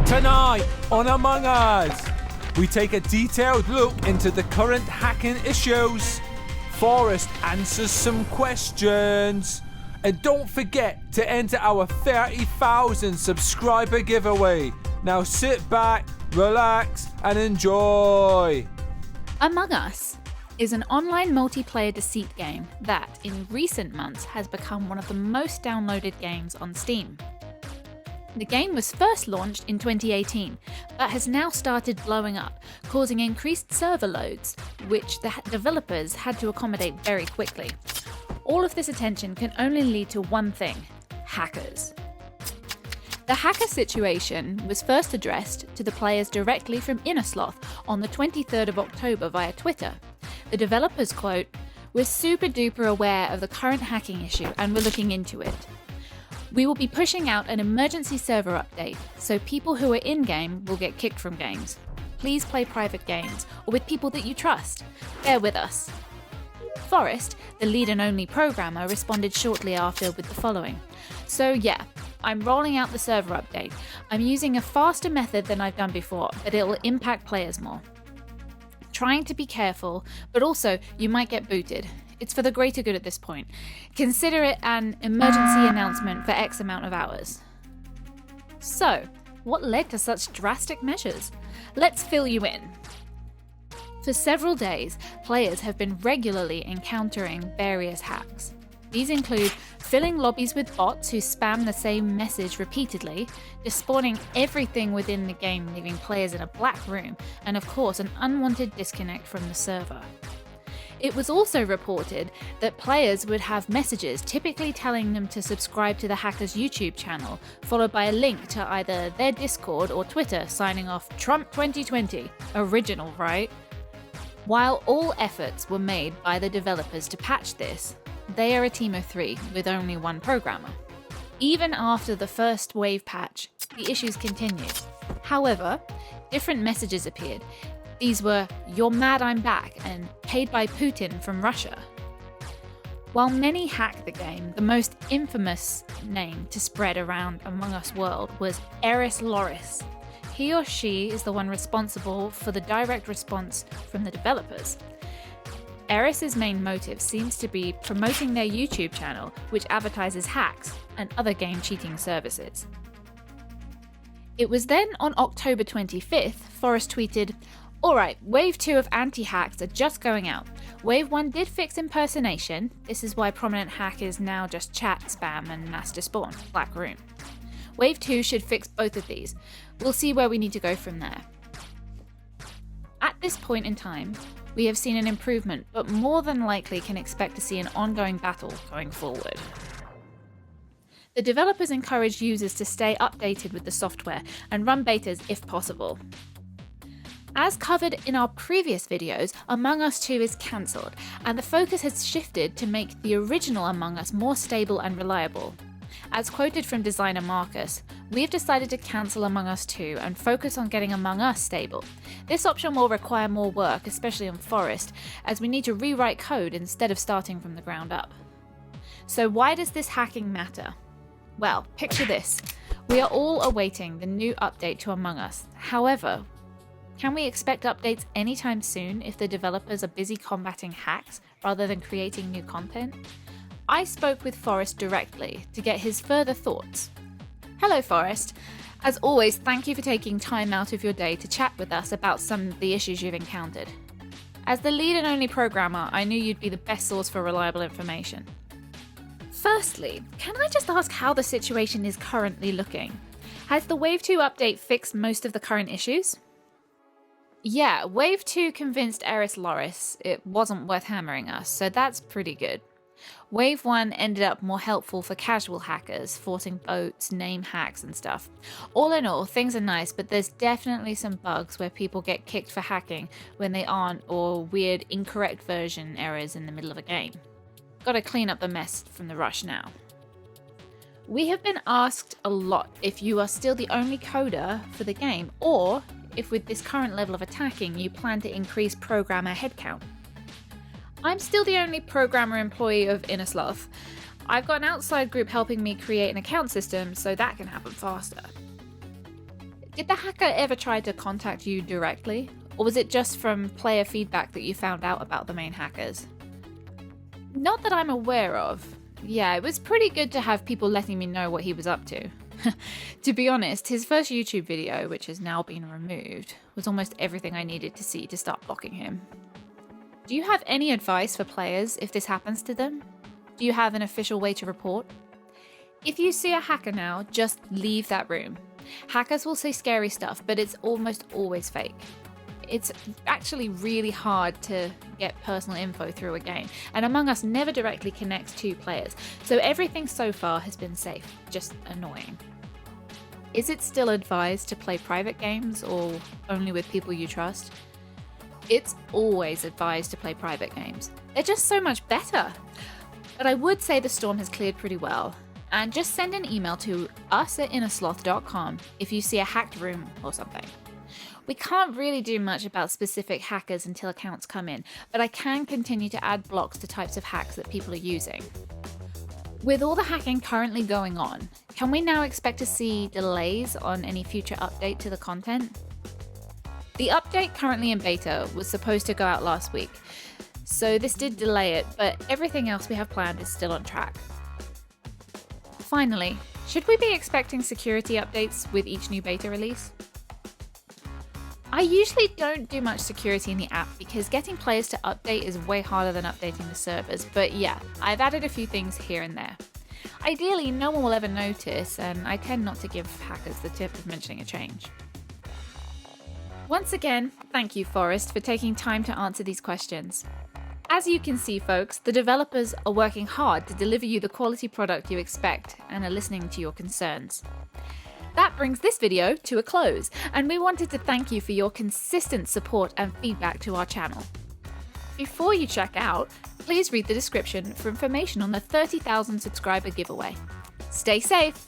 Tonight on Among Us, we take a detailed look into the current hacking issues. Forrest answers some questions. And don't forget to enter our 30,000 subscriber giveaway. Now sit back, relax, and enjoy. Among Us is an online multiplayer deceit game that, in recent months, has become one of the most downloaded games on Steam. The game was first launched in 2018, but has now started blowing up, causing increased server loads, which the developers had to accommodate very quickly. All of this attention can only lead to one thing: hackers. The hacker situation was first addressed to the players directly from Innersloth on the 23rd of October via Twitter. The developers quote, "We're super duper aware of the current hacking issue and we're looking into it. We will be pushing out an emergency server update, so people who are in-game will get kicked from games. Please play private games, or with people that you trust. Bear with us." Forrest, the lead and only programmer, responded shortly after with the following. "So yeah, I'm rolling out the server update. I'm using a faster method than I've done before, but it'll impact players more. Trying to be careful, but also you might get booted. It's for the greater good at this point. Consider it an emergency announcement for X amount of hours." So, what led to such drastic measures? Let's fill you in. For several days, players have been regularly encountering various hacks. These include filling lobbies with bots who spam the same message repeatedly, despawning everything within the game, leaving players in a black room, and of course an unwanted disconnect from the server. It was also reported that players would have messages typically telling them to subscribe to the hacker's YouTube channel, followed by a link to either their Discord or Twitter signing off Trump 2020. Original, right? While all efforts were made by the developers to patch this, they are a team of 3 with only one programmer. Even after the first wave patch, the issues continued. However, different messages appeared. These were "You're mad I'm back" and "Paid by Putin from Russia." While many hacked the game, the most infamous name to spread around Among Us world was Innersloth. He or she is the one responsible for the direct response from the developers. Eris's main motive seems to be promoting their YouTube channel, which advertises hacks and other game cheating services. It was then on October 25th, Forrest tweeted, "Alright, Wave 2 of anti-hacks are just going out. Wave 1 did fix impersonation. This is why prominent hack is now just chat spam and mass despawn, black room. Wave 2 should fix both of these. We'll see where we need to go from there." At this point in time, we have seen an improvement, but more than likely can expect to see an ongoing battle going forward. The developers encourage users to stay updated with the software and run betas if possible. As covered in our previous videos, Among Us 2 is cancelled, and the focus has shifted to make the original Among Us more stable and reliable. As quoted from designer Marcus, "We have decided to cancel Among Us 2 and focus on getting Among Us stable. This option will require more work, especially on Forrest, as we need to rewrite code instead of starting from the ground up." So why does this hacking matter? Well, picture this. We are all awaiting the new update to Among Us. However, can we expect updates anytime soon if the developers are busy combating hacks rather than creating new content? I spoke with Forrest directly to get his further thoughts. Hello, Forrest. As always, thank you for taking time out of your day to chat with us about some of the issues you've encountered. As the lead and only programmer, I knew you'd be the best source for reliable information. Firstly, can I just ask how the situation is currently looking? Has the Wave 2 update fixed most of the current issues? Yeah, Wave 2 convinced Innersloth it wasn't worth hammering us, so that's pretty good. Wave 1 ended up more helpful for casual hackers, forcing bots, name hacks and stuff. All in all, things are nice, but there's definitely some bugs where people get kicked for hacking when they aren't, or weird incorrect version errors in the middle of a game. Gotta clean up the mess from the rush now. We have been asked a lot if you are still the only coder for the game, or if with this current level of attacking you plan to increase programmer headcount. I'm still the only programmer employee of Innersloth. I've got an outside group helping me create an account system so that can happen faster. Did the hacker ever try to contact you directly? Or was it just from player feedback that you found out about the main hackers? Not that I'm aware of. Yeah, it was pretty good to have people letting me know what he was up to. To be honest, his first YouTube video, which has now been removed, was almost everything I needed to see to start blocking him. Do you have any advice for players if this happens to them? Do you have an official way to report? If you see a hacker now, just leave that room. Hackers will say scary stuff, but it's almost always fake. It's actually really hard to get personal info through a game, and Among Us never directly connects to players, so everything so far has been safe, just annoying. Is it still advised to play private games or only with people you trust? It's always advised to play private games. They're just so much better. But I would say the storm has cleared pretty well, and just send an email to us@innersloth.com if you see a hacked room or something. We can't really do much about specific hackers until accounts come in, but I can continue to add blocks to types of hacks that people are using. With all the hacking currently going on, can we now expect to see delays on any future update to the content? The update currently in beta was supposed to go out last week, so this did delay it, but everything else we have planned is still on track. Finally, should we be expecting security updates with each new beta release? I usually don't do much security in the app because getting players to update is way harder than updating the servers, but yeah, I've added a few things here and there. Ideally, no one will ever notice, and I tend not to give hackers the tip of mentioning a change. Once again, thank you, Forrest, for taking time to answer these questions. As you can see, folks, the developers are working hard to deliver you the quality product you expect and are listening to your concerns. That brings this video to a close, and we wanted to thank you for your consistent support and feedback to our channel. Before you check out, please read the description for information on the 30,000 subscriber giveaway. Stay safe!